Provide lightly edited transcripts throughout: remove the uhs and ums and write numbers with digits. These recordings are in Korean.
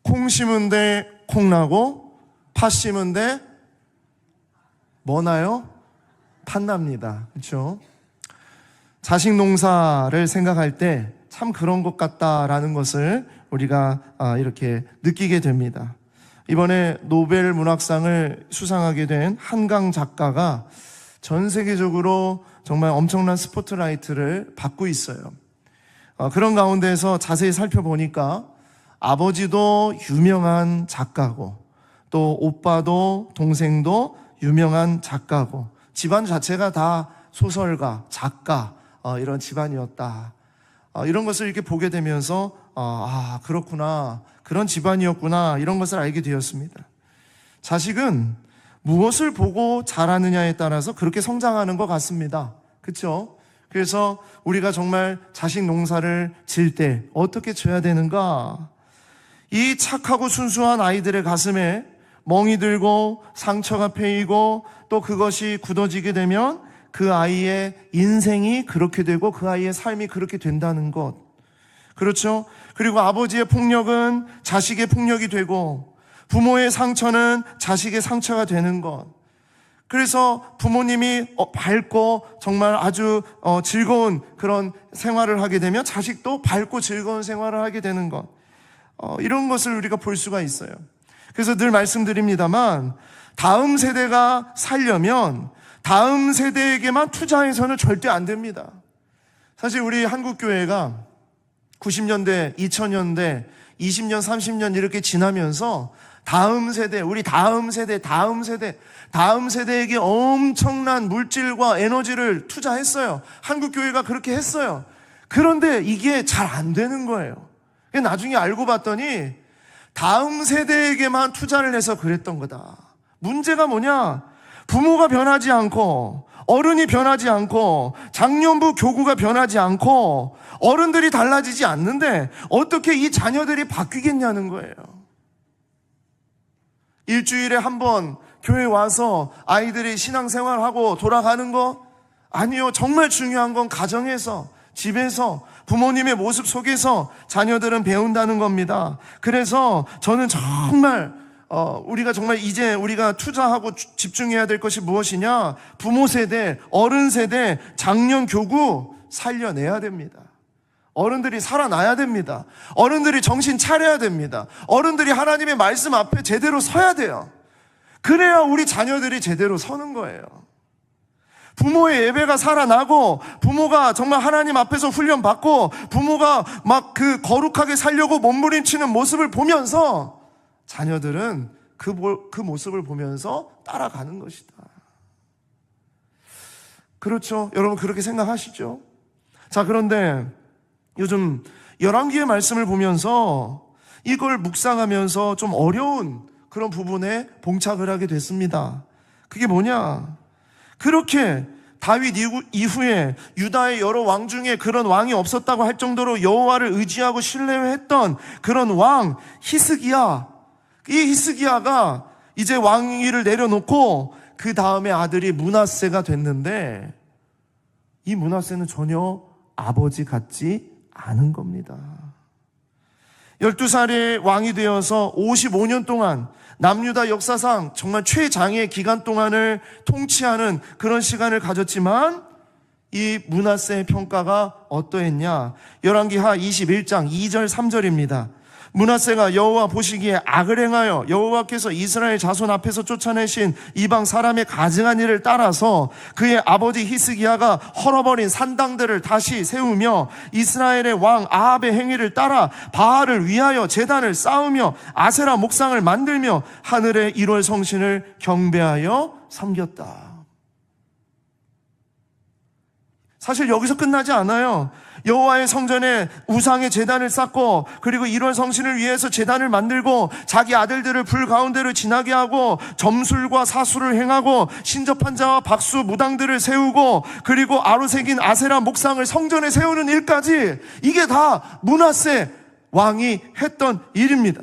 콩 심은데 콩 나고 팥 심은데 뭐 나요? 팥 납니다. 그렇죠? 자식 농사를 생각할 때 참 그런 것 같다라는 것을 우리가 이렇게 느끼게 됩니다. 이번에 노벨 문학상을 수상하게 된 한강 작가가 전 세계적으로 정말 엄청난 스포트라이트를 받고 있어요. 그런 가운데에서 자세히 살펴보니까 아버지도 유명한 작가고 또 오빠도 동생도 유명한 작가고 집안 자체가 다 소설가, 작가 이런 집안이었다. 이런 것을 이렇게 보게 되면서 그렇구나, 그런 집안이었구나 이런 것을 알게 되었습니다. 자식은 무엇을 보고 자라느냐에 따라서 그렇게 성장하는 것 같습니다. 그렇죠? 그래서 우리가 정말 자식 농사를 지을 때 어떻게 져야 되는가? 이 착하고 순수한 아이들의 가슴에 멍이 들고 상처가 패이고 또 그것이 굳어지게 되면 그 아이의 인생이 그렇게 되고 그 아이의 삶이 그렇게 된다는 것. 그렇죠? 그리고 아버지의 폭력은 자식의 폭력이 되고 부모의 상처는 자식의 상처가 되는 것. 그래서 부모님이 밝고 정말 아주 즐거운 그런 생활을 하게 되면 자식도 밝고 즐거운 생활을 하게 되는 것. 이런 것을 우리가 볼 수가 있어요. 그래서 늘 말씀드립니다만 다음 세대가 살려면 다음 세대에게만 투자해서는 절대 안 됩니다. 사실 우리 한국교회가 90년대, 2000년대, 20년, 30년 이렇게 지나면서 다음 세대, 우리 다음 세대에게 엄청난 물질과 에너지를 투자했어요. 한국교회가 그렇게 했어요. 그런데 이게 잘 안 되는 거예요. 나중에 알고 봤더니 다음 세대에게만 투자를 해서 그랬던 거다. 문제가 뭐냐? 부모가 변하지 않고 어른이 변하지 않고 장년부 교구가 변하지 않고 어른들이 달라지지 않는데 어떻게 이 자녀들이 바뀌겠냐는 거예요. 일주일에 한 번 교회 와서 아이들이 신앙생활하고 돌아가는 거? 아니요. 정말 중요한 건 가정에서, 집에서, 부모님의 모습 속에서 자녀들은 배운다는 겁니다. 그래서 저는 정말 우리가 정말 이제 우리가 투자하고 집중해야 될 것이 무엇이냐? 부모 세대, 어른 세대, 장년 교구 살려내야 됩니다. 어른들이 살아나야 됩니다. 어른들이 정신 차려야 됩니다. 어른들이 하나님의 말씀 앞에 제대로 서야 돼요. 그래야 우리 자녀들이 제대로 서는 거예요. 부모의 예배가 살아나고 부모가 정말 하나님 앞에서 훈련받고 부모가 막 그 거룩하게 살려고 몸부림치는 모습을 보면서 자녀들은 그 모습을 보면서 따라가는 것이다. 그렇죠? 여러분 그렇게 생각하시죠? 자, 그런데 요즘 열왕기의 말씀을 보면서 이걸 묵상하면서 좀 어려운 그런 부분에 봉착을 하게 됐습니다. 그게 뭐냐? 그렇게 다윗 이후에 유다의 여러 왕 중에 그런 왕이 없었다고 할 정도로 여호와를 의지하고 신뢰했던 그런 왕 히스기야. 이 히스기야가 이제 왕위를 내려놓고 그 다음에 아들이 므낫세가 됐는데 이 므낫세는 전혀 아버지 같지 않은 겁니다. 12살의 왕이 되어서 55년 동안 남유다 역사상 정말 최장의 기간 동안을 통치하는 그런 시간을 가졌지만 이 므낫세의 평가가 어떠했냐? 열왕기하 21장 2절 3절입니다. 므낫세가 여호와 보시기에 악을 행하여 여호와께서 이스라엘 자손 앞에서 쫓아내신 이방 사람의 가증한 일을 따라서 그의 아버지 히스기야가 헐어버린 산당들을 다시 세우며 이스라엘의 왕 아합의 행위를 따라 바알을 위하여 제단을 쌓으며 아세라 목상을 만들며 하늘의 1월 성신을 경배하여 섬겼다. 사실 여기서 끝나지 않아요. 여호와의 성전에 우상의 제단을 쌓고 그리고 1월 성신을 위해서 제단을 만들고 자기 아들들을 불 가운데로 지나게 하고 점술과 사수를 행하고 신접한 자와 박수 무당들을 세우고 그리고 아로새긴 아세라 목상을 성전에 세우는 일까지 이게 다 므낫세 왕이 했던 일입니다.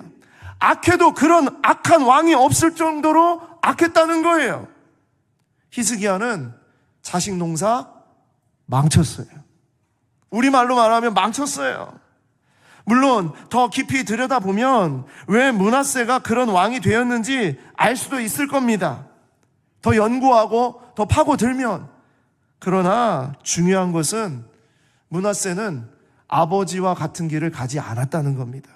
악해도 그런 악한 왕이 없을 정도로 악했다는 거예요. 히스기야는 자식 농사 망쳤어요. 우리말로 말하면 망쳤어요. 물론 더 깊이 들여다보면 왜 므낫세가 그런 왕이 되었는지 알 수도 있을 겁니다. 더 연구하고 더 파고들면. 그러나 중요한 것은 므낫세는 아버지와 같은 길을 가지 않았다는 겁니다.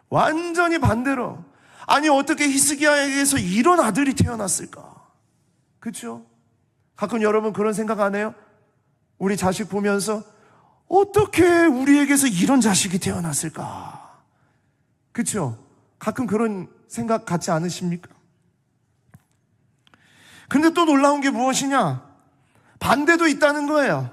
완전히 반대로. 아니 어떻게 히스기야에게서 이런 아들이 태어났을까? 그렇죠? 가끔 여러분 그런 생각 안 해요? 우리 자식 보면서 어떻게 우리에게서 이런 자식이 태어났을까? 그렇죠? 가끔 그런 생각 같지 않으십니까? 근데 또 놀라운 게 무엇이냐? 반대도 있다는 거예요.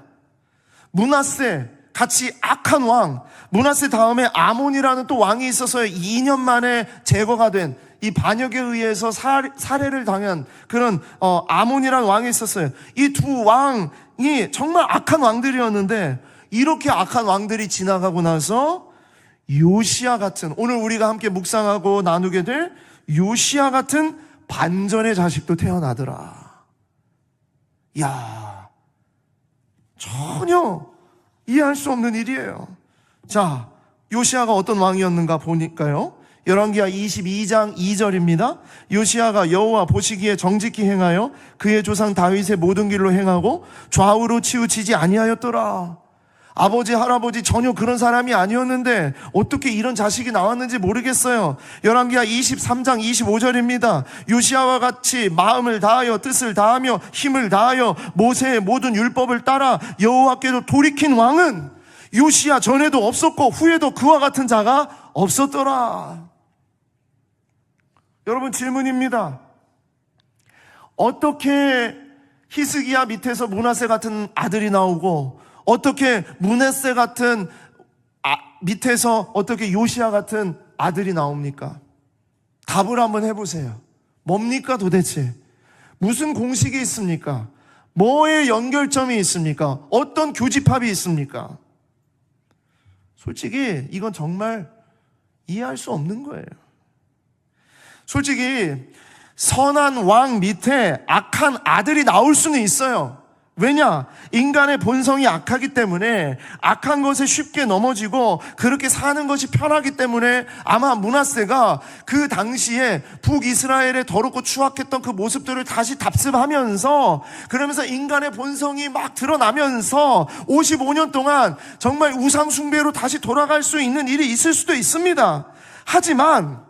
므낫세, 같이 악한 왕, 므낫세 다음에 아몬이라는 또 왕이 있어서 2년 만에 제거가 된, 이 반역에 의해서 살해를 당한 그런 아몬이라는 왕이 있었어요. 이 두 왕이 정말 악한 왕들이었는데, 이렇게 악한 왕들이 지나가고 나서 요시야 같은, 오늘 우리가 함께 묵상하고 나누게 될 요시야 같은 반전의 자식도 태어나더라. 야, 전혀 이해할 수 없는 일이에요. 자, 요시야가 어떤 왕이었는가 보니까요, 열왕기하 22장 2절입니다. 요시야가 여호와 보시기에 정직히 행하여 그의 조상 다윗의 모든 길로 행하고 좌우로 치우치지 아니하였더라. 아버지, 할아버지 전혀 그런 사람이 아니었는데 어떻게 이런 자식이 나왔는지 모르겠어요. 열왕기하 23장 25절입니다. 요시야와 같이 마음을 다하여 뜻을 다하며 힘을 다하여 모세의 모든 율법을 따라 여호와께로 돌이킨 왕은 요시야 전에도 없었고 후에도 그와 같은 자가 없었더라. 여러분, 질문입니다. 어떻게 히스기야 밑에서 므낫세 같은 아들이 나오고, 어떻게 므낫세 같은 밑에서 어떻게 요시야 같은 아들이 나옵니까? 답을 한번 해보세요. 뭡니까 도대체? 무슨 공식이 있습니까? 뭐의 연결점이 있습니까? 어떤 교집합이 있습니까? 솔직히 이건 정말 이해할 수 없는 거예요. 솔직히 선한 왕 밑에 악한 아들이 나올 수는 있어요. 왜냐? 인간의 본성이 악하기 때문에, 악한 것에 쉽게 넘어지고 그렇게 사는 것이 편하기 때문에 아마 므낫세가 그 당시에 북이스라엘의 더럽고 추악했던 그 모습들을 다시 답습하면서, 그러면서 인간의 본성이 막 드러나면서 55년 동안 정말 우상 숭배로 다시 돌아갈 수 있는 일이 있을 수도 있습니다. 하지만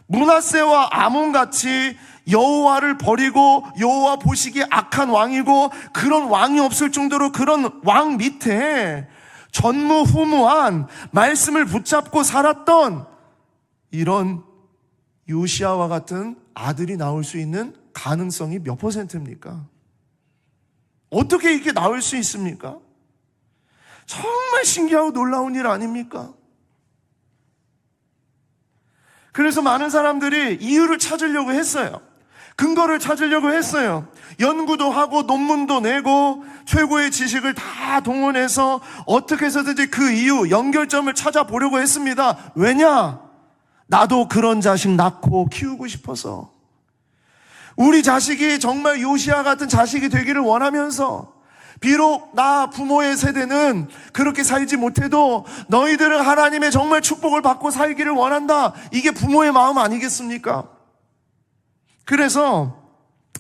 므낫세와 아몬같이 여호와를 버리고 여호와 보시기에 악한 왕이고, 그런 왕이 없을 정도로 그런 왕 밑에 전무후무한 말씀을 붙잡고 살았던 이런 요시야와 같은 아들이 나올 수 있는 가능성이 몇 %입니까? 어떻게 이렇게 나올 수 있습니까? 정말 신기하고 놀라운 일 아닙니까? 그래서 많은 사람들이 이유를 찾으려고 했어요. 근거를 찾으려고 했어요. 연구도 하고 논문도 내고 최고의 지식을 다 동원해서 어떻게 해서든지 그 이유, 연결점을 찾아보려고 했습니다. 왜냐? 나도 그런 자식 낳고 키우고 싶어서. 우리 자식이 정말 요시야 같은 자식이 되기를 원하면서, 비록 나 부모의 세대는 그렇게 살지 못해도 너희들은 하나님의 정말 축복을 받고 살기를 원한다. 이게 부모의 마음 아니겠습니까? 그래서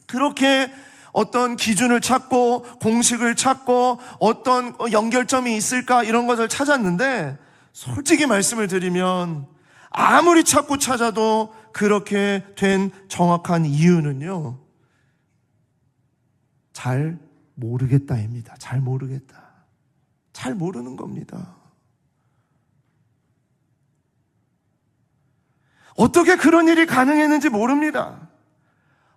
그렇게 어떤 기준을 찾고 공식을 찾고 어떤 연결점이 있을까, 이런 것을 찾았는데, 솔직히 말씀을 드리면 아무리 찾고 찾아도 그렇게 된 정확한 이유는요, 잘 모르겠다입니다. 잘 모르겠다. 잘 모르는 겁니다. 어떻게 그런 일이 가능했는지 모릅니다.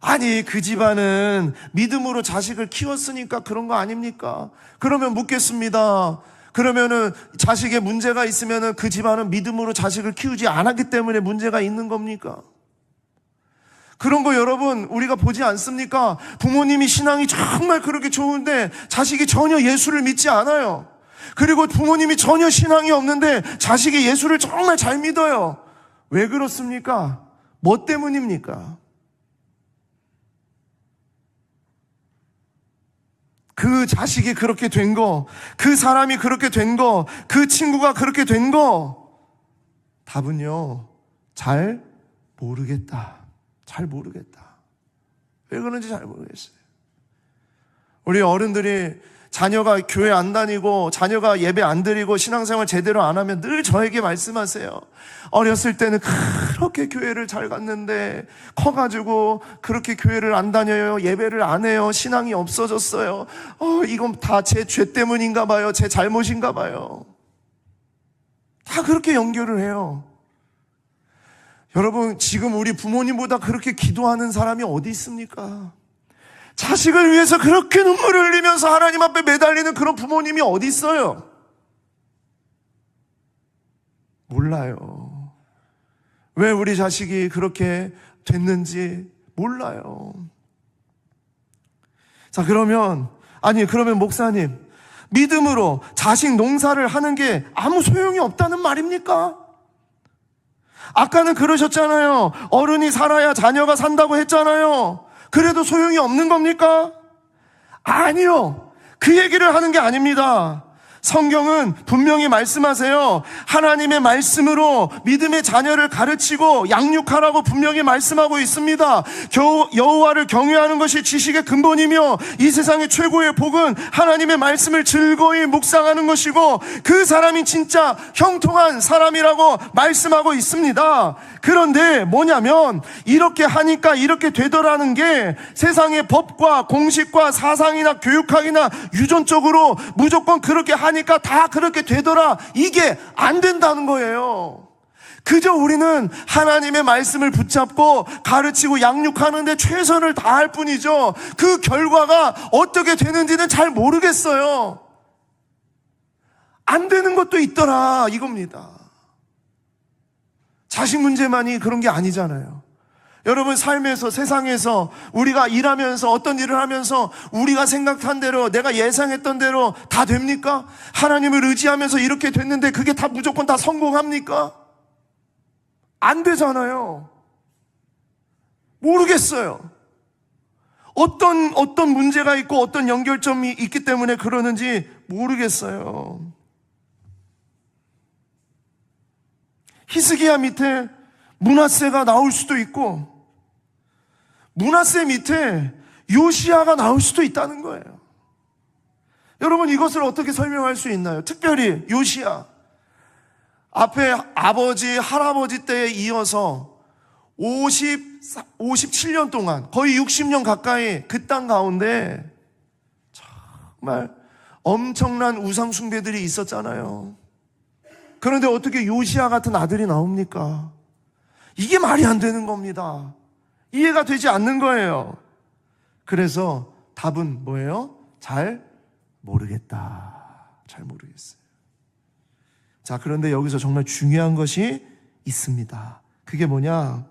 아니, 그 집안은 믿음으로 자식을 키웠으니까 그런 거 아닙니까? 그러면 묻겠습니다. 그러면은 자식에 문제가 있으면은 그 집안은 믿음으로 자식을 키우지 않았기 때문에 문제가 있는 겁니까? 그런 거 여러분 우리가 보지 않습니까? 부모님이 신앙이 정말 그렇게 좋은데 자식이 전혀 예수를 믿지 않아요. 그리고 부모님이 전혀 신앙이 없는데 자식이 예수를 정말 잘 믿어요. 왜 그렇습니까? 뭐 때문입니까? 그 자식이 그렇게 된 거, 그 사람이 그렇게 된 거, 그 친구가 그렇게 된 거, 답은요, 잘 모르겠다. 잘 모르겠다. 왜 그런지 잘 모르겠어요. 우리 어른들이 자녀가 교회 안 다니고 자녀가 예배 안 드리고 신앙생활 제대로 안 하면 늘 저에게 말씀하세요. 어렸을 때는 그렇게 교회를 잘 갔는데 커가지고 그렇게 교회를 안 다녀요. 예배를 안 해요. 신앙이 없어졌어요. 이건 다 제 죄 때문인가 봐요. 제 잘못인가 봐요. 다 그렇게 연결을 해요. 여러분, 지금 우리 부모님보다 그렇게 기도하는 사람이 어디 있습니까? 자식을 위해서 그렇게 눈물을 흘리면서 하나님 앞에 매달리는 그런 부모님이 어디 있어요? 몰라요. 왜 우리 자식이 그렇게 됐는지 몰라요. 자, 그러면 목사님, 믿음으로 자식 농사를 하는 게 아무 소용이 없다는 말입니까? 아까는 그러셨잖아요. 어른이 살아야 자녀가 산다고 했잖아요. 그래도 소용이 없는 겁니까? 아니요. 그 얘기를 하는 게 아닙니다. 성경은 분명히 말씀하세요. 하나님의 말씀으로 믿음의 자녀를 가르치고 양육하라고 분명히 말씀하고 있습니다. 여호와를 경외하는 것이 지식의 근본이며 이 세상의 최고의 복은 하나님의 말씀을 즐거이 묵상하는 것이고 그 사람이 진짜 형통한 사람이라고 말씀하고 있습니다. 그런데 뭐냐면 이렇게 하니까 이렇게 되더라는 게 세상의 법과 공식과 사상이나 교육학이나 유전적으로 무조건 그렇게 하니까 다 그렇게 되더라, 이게 안 된다는 거예요. 그저 우리는 하나님의 말씀을 붙잡고 가르치고 양육하는 데 최선을 다할 뿐이죠. 그 결과가 어떻게 되는지는 잘 모르겠어요. 안 되는 것도 있더라, 이겁니다. 자식 문제만이 그런 게 아니잖아요. 여러분, 삶에서, 세상에서 우리가 일하면서 어떤 일을 하면서 우리가 생각한 대로, 내가 예상했던 대로 다 됩니까? 하나님을 의지하면서 이렇게 됐는데 그게 다 무조건 다 성공합니까? 안 되잖아요. 모르겠어요. 어떤 문제가 있고 어떤 연결점이 있기 때문에 그러는지 모르겠어요. 히스기야 밑에 므낫세가 나올 수도 있고 므낫세 밑에 요시야가 나올 수도 있다는 거예요. 여러분, 이것을 어떻게 설명할 수 있나요? 특별히 요시야, 앞에 아버지, 할아버지 때에 이어서 57년 동안 거의 60년 가까이 그 땅 가운데 정말 엄청난 우상 숭배들이 있었잖아요. 그런데 어떻게 요시야 같은 아들이 나옵니까? 이게 말이 안 되는 겁니다. 이해가 되지 않는 거예요. 그래서 답은 뭐예요? 잘 모르겠다. 잘 모르겠어요. 자, 그런데 여기서 정말 중요한 것이 있습니다. 그게 뭐냐?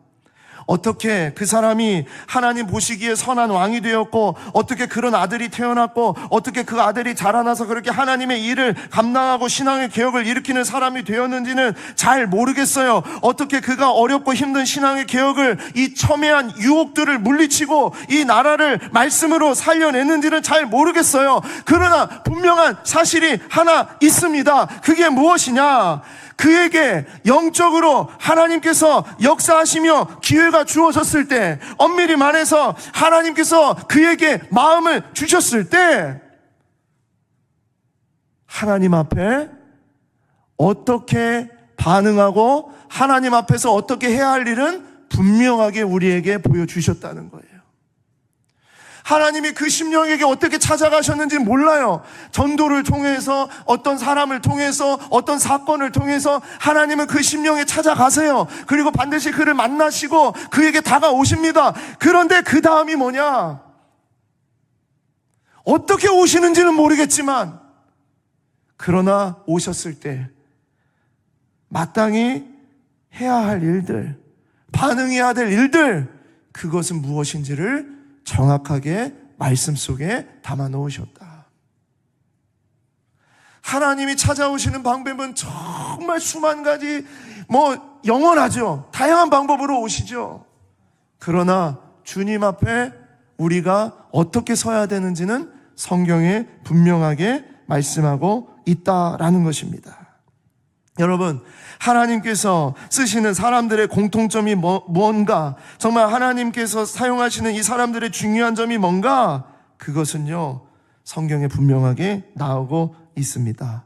어떻게 그 사람이 하나님 보시기에 선한 왕이 되었고 어떻게 그런 아들이 태어났고 어떻게 그 아들이 자라나서 그렇게 하나님의 일을 감당하고 신앙의 개혁을 일으키는 사람이 되었는지는 잘 모르겠어요. 어떻게 그가 어렵고 힘든 신앙의 개혁을, 이 첨예한 유혹들을 물리치고 이 나라를 말씀으로 살려냈는지는 잘 모르겠어요. 그러나 분명한 사실이 하나 있습니다. 그게 무엇이냐? 그에게 영적으로 하나님께서 역사하시며 기회가 주어졌을 때, 엄밀히 말해서 하나님께서 그에게 마음을 주셨을 때 하나님 앞에 어떻게 반응하고 하나님 앞에서 어떻게 해야 할 일은 분명하게 우리에게 보여주셨다는 거예요. 하나님이 그 심령에게 어떻게 찾아가셨는지 몰라요. 전도를 통해서, 어떤 사람을 통해서, 어떤 사건을 통해서 하나님은 그 심령에 찾아가세요. 그리고 반드시 그를 만나시고 그에게 다가오십니다. 그런데 그 다음이 뭐냐? 어떻게 오시는지는 모르겠지만 그러나 오셨을 때 마땅히 해야 할 일들, 반응해야 될 일들, 그것은 무엇인지를 정확하게 말씀 속에 담아 놓으셨다. 하나님이 찾아오시는 방법은 정말 수만 가지, 영원하죠. 다양한 방법으로 오시죠. 그러나 주님 앞에 우리가 어떻게 서야 되는지는 성경에 분명하게 말씀하고 있다라는 것입니다. 여러분, 하나님께서 쓰시는 사람들의 공통점이 뭔가, 정말 하나님께서 사용하시는 이 사람들의 중요한 점이 뭔가, 그것은요, 성경에 분명하게 나오고 있습니다.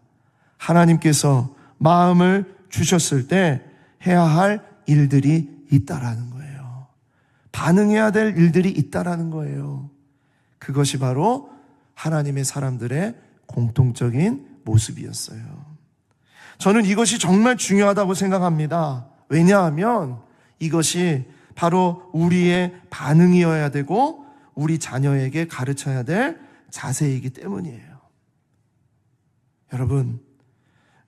하나님께서 마음을 주셨을 때 해야 할 일들이 있다라는 거예요. 반응해야 될 일들이 있다라는 거예요. 그것이 바로 하나님의 사람들의 공통적인 모습이었어요. 저는 이것이 정말 중요하다고 생각합니다. 왜냐하면 이것이 바로 우리의 반응이어야 되고 우리 자녀에게 가르쳐야 될 자세이기 때문이에요. 여러분,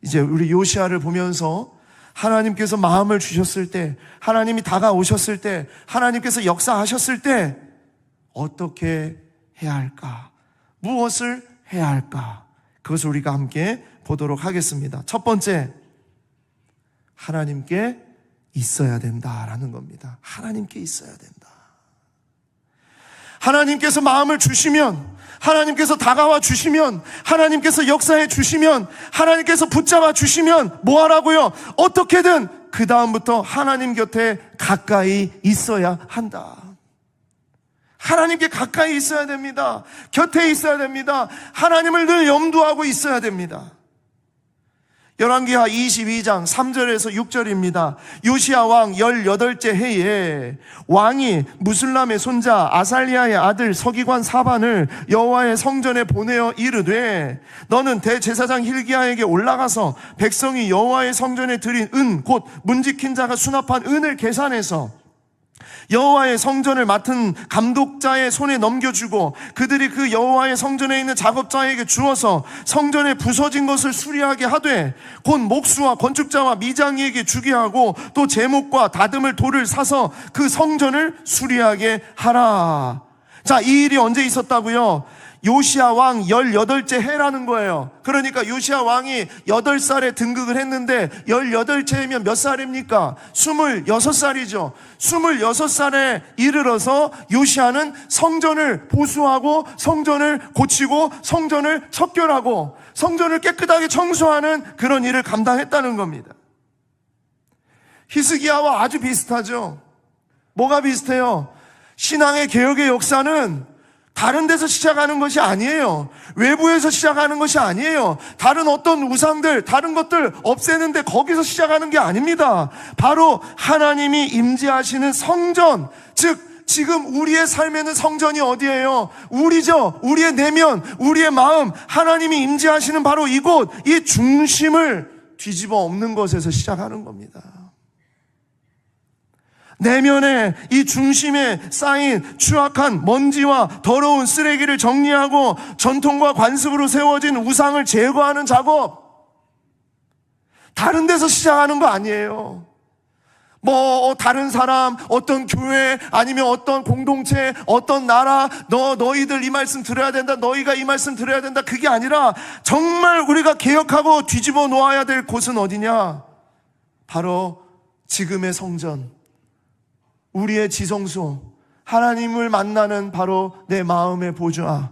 이제 우리 요시야를 보면서 하나님께서 마음을 주셨을 때, 하나님이 다가오셨을 때, 하나님께서 역사하셨을 때 어떻게 해야 할까? 무엇을 해야 할까? 그것을 우리가 함께 보도록 하겠습니다. 첫 번째, 하나님께 있어야 된다라는 겁니다. 하나님께 있어야 된다. 하나님께서 마음을 주시면, 하나님께서 다가와 주시면, 하나님께서 역사해 주시면, 하나님께서 붙잡아 주시면 뭐 하라고요? 어떻게든 그 다음부터 하나님 곁에 가까이 있어야 한다. 하나님께 가까이 있어야 됩니다. 곁에 있어야 됩니다. 하나님을 늘 염두하고 있어야 됩니다. 열왕기하 22장 3절에서 6절입니다. 요시야 왕 18째 해에 왕이 무슬람의 손자 아살리아의 아들 서기관 사반을 여호와의 성전에 보내어 이르되, 너는 대제사장 hil기야에게 올라가서 백성이 여호와의 성전에 드린 은 곧 문지킨 자가 수납한 은을 계산해서 여호와의 성전을 맡은 감독자의 손에 넘겨주고 그들이 그 여호와의 성전에 있는 작업자에게 주어서 성전에 부서진 것을 수리하게 하되, 곧 목수와 건축자와 미장이에게 주게 하고 또 제목과 다듬을 돌을 사서 그 성전을 수리하게 하라. 자, 이 일이 언제 있었다고요? 요시야 왕 18째 해라는 거예요. 그러니까 요시야 왕이 8살에 등극을 했는데 18채면 몇 살입니까? 26살이죠. 26살에 이르러서 요시야는 성전을 보수하고 성전을 고치고 성전을 척결하고 성전을 깨끗하게 청소하는 그런 일을 감당했다는 겁니다. 히스기야와 아주 비슷하죠. 뭐가 비슷해요? 신앙의 개혁의 역사는 다른 데서 시작하는 것이 아니에요. 외부에서 시작하는 것이 아니에요. 다른 어떤 우상들, 다른 것들 없애는데 거기서 시작하는 게 아닙니다. 바로 하나님이 임재하시는 성전, 즉 지금 우리의 삶에는 성전이 어디예요? 우리죠. 우리의 내면, 우리의 마음, 하나님이 임재하시는 바로 이곳, 이 중심을 뒤집어 엎는 것에서 시작하는 겁니다. 내면에 이 중심에 쌓인 추악한 먼지와 더러운 쓰레기를 정리하고 전통과 관습으로 세워진 우상을 제거하는 작업, 다른 데서 시작하는 거 아니에요. 뭐 다른 사람, 어떤 교회, 아니면 어떤 공동체, 어떤 나라, 너희들 이 말씀 들어야 된다, 너희가 이 말씀 들어야 된다, 그게 아니라 정말 우리가 개혁하고 뒤집어 놓아야 될 곳은 어디냐? 바로 지금의 성전, 우리의 지성소, 하나님을 만나는 바로 내 마음의 보좌,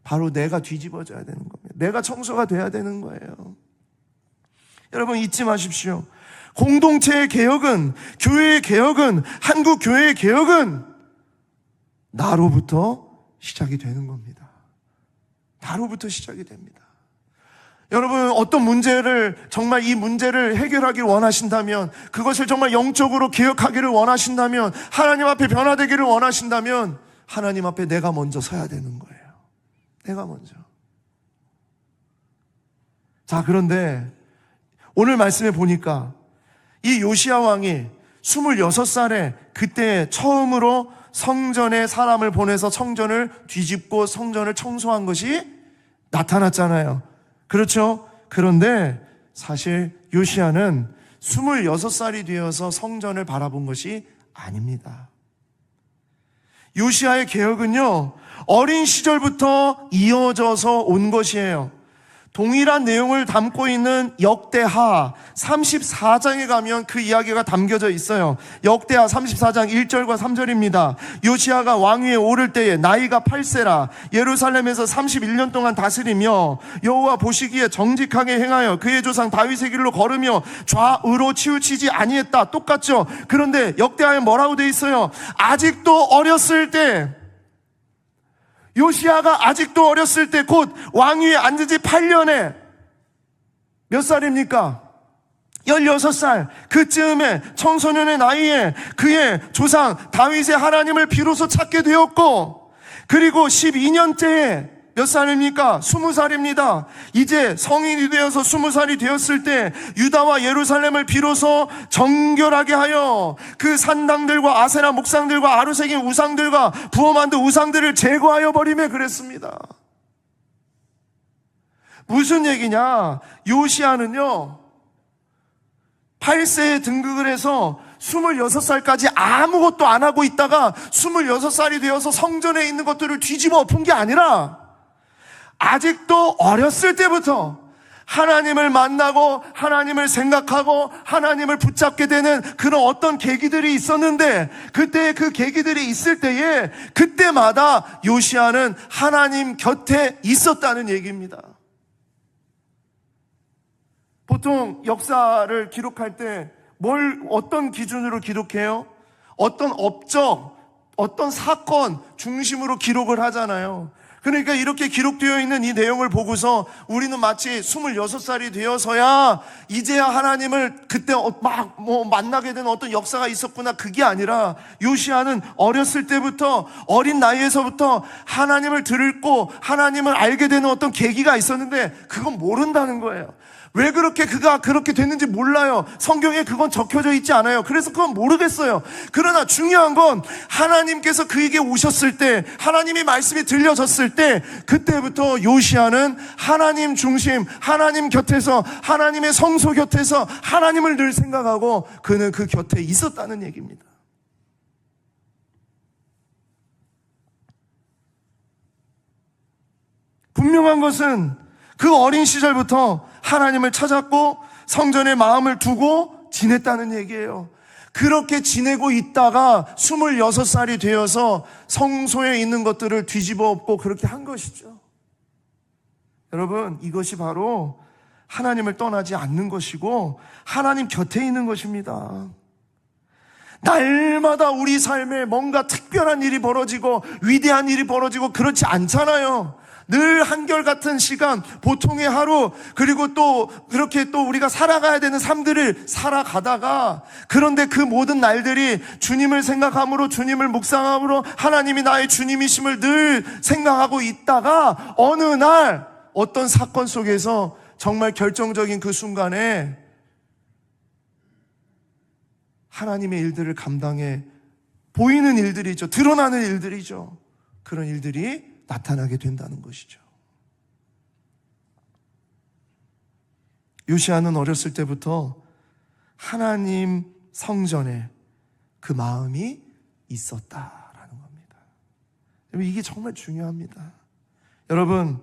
바로 내가 뒤집어져야 되는 겁니다. 내가 청소가 돼야 되는 거예요. 여러분, 잊지 마십시오. 공동체의 개혁은, 교회의 개혁은, 한국 교회의 개혁은 나로부터 시작이 되는 겁니다. 나로부터 시작이 됩니다. 여러분, 어떤 문제를, 정말 이 문제를 해결하기를 원하신다면, 그것을 정말 영적으로 개혁하기를 원하신다면, 하나님 앞에 변화되기를 원하신다면 하나님 앞에 내가 먼저 서야 되는 거예요. 내가 먼저. 자, 그런데 오늘 말씀에 보니까 이 요시야 왕이 26살에 그때 처음으로 성전에 사람을 보내서 성전을 뒤집고 성전을 청소한 것이 나타났잖아요. 그렇죠? 그런데 사실 요시야는 26살이 되어서 성전을 바라본 것이 아닙니다. 요시야의 개혁은요, 어린 시절부터 이어져서 온 것이에요. 동일한 내용을 담고 있는 역대하 34장에 가면 그 이야기가 담겨져 있어요. 역대하 34장 1절과 3절입니다. 요시야가 왕위에 오를 때에 나이가 8세라 예루살렘에서 31년 동안 다스리며 여호와 보시기에 정직하게 행하여 그의 조상 다윗의 길로 걸으며 좌우로 치우치지 아니했다. 똑같죠? 그런데 역대하에 뭐라고 돼 있어요? 아직도 어렸을 때, 요시야가 아직도 어렸을 때, 곧 왕위에 앉은 지 8년에 몇 살입니까? 16살. 그쯤에 청소년의 나이에 그의 조상 다윗의 하나님을 비로소 찾게 되었고, 그리고 12년째에 몇 살입니까? 20살입니다. 이제 성인이 되어서 20살이 되었을 때 유다와 예루살렘을 비로소 정결하게 하여 그 산당들과 아세라 목상들과 아루새긴 우상들과 부어 만든 우상들을 제거하여 버리며 그랬습니다. 무슨 얘기냐? 요시야는요 8세에 등극을 해서 26살까지 아무것도 안 하고 있다가 26살이 되어서 성전에 있는 것들을 뒤집어 엎은 게 아니라 아직도 어렸을 때부터 하나님을 만나고 하나님을 생각하고 하나님을 붙잡게 되는 그런 어떤 계기들이 있었는데, 그때 그 계기들이 있을 때에 그때마다 요시야는 하나님 곁에 있었다는 얘기입니다. 보통 역사를 기록할 때 어떤 기준으로 기록해요? 어떤 업적, 어떤 사건 중심으로 기록을 하잖아요. 그러니까 이렇게 기록되어 있는 이 내용을 보고서 우리는 마치 26살이 되어서야 이제야 하나님을 그때 만나게 되는 어떤 역사가 있었구나, 그게 아니라 요시야는 어렸을 때부터, 어린 나이에서부터 하나님을 들고 하나님을 알게 되는 어떤 계기가 있었는데 그건 모른다는 거예요. 왜 그가 그렇게 됐는지 몰라요. 성경에 그건 적혀져 있지 않아요. 그래서 그건 모르겠어요. 그러나 중요한 건 하나님께서 그에게 오셨을 때, 하나님의 말씀이 들려졌을 때, 그때부터 요시야는 하나님 중심, 하나님 곁에서, 하나님의 성소 곁에서 하나님을 늘 생각하고 그는 그 곁에 있었다는 얘기입니다. 분명한 것은 그 어린 시절부터 하나님을 찾았고 성전에 마음을 두고 지냈다는 얘기예요. 그렇게 지내고 있다가 26살이 되어서 성소에 있는 것들을 뒤집어 엎고 그렇게 한 것이죠. 여러분, 이것이 바로 하나님을 떠나지 않는 것이고 하나님 곁에 있는 것입니다. 날마다 우리 삶에 뭔가 특별한 일이 벌어지고 위대한 일이 벌어지고 그렇지 않잖아요. 늘 한결같은 시간, 보통의 하루, 그리고 또 그렇게 또 우리가 살아가야 되는 삶들을 살아가다가, 그런데 그 모든 날들이 주님을 생각함으로, 주님을 묵상함으로 하나님이 나의 주님이심을 늘 생각하고 있다가 어느 날 어떤 사건 속에서 정말 결정적인 그 순간에 하나님의 일들을 감당해 보이는 일들이죠. 드러나는 일들이죠. 그런 일들이 나타나게 된다는 것이죠. 요시야는 어렸을 때부터 하나님 성전에 그 마음이 있었다라는 겁니다. 이게 정말 중요합니다. 여러분,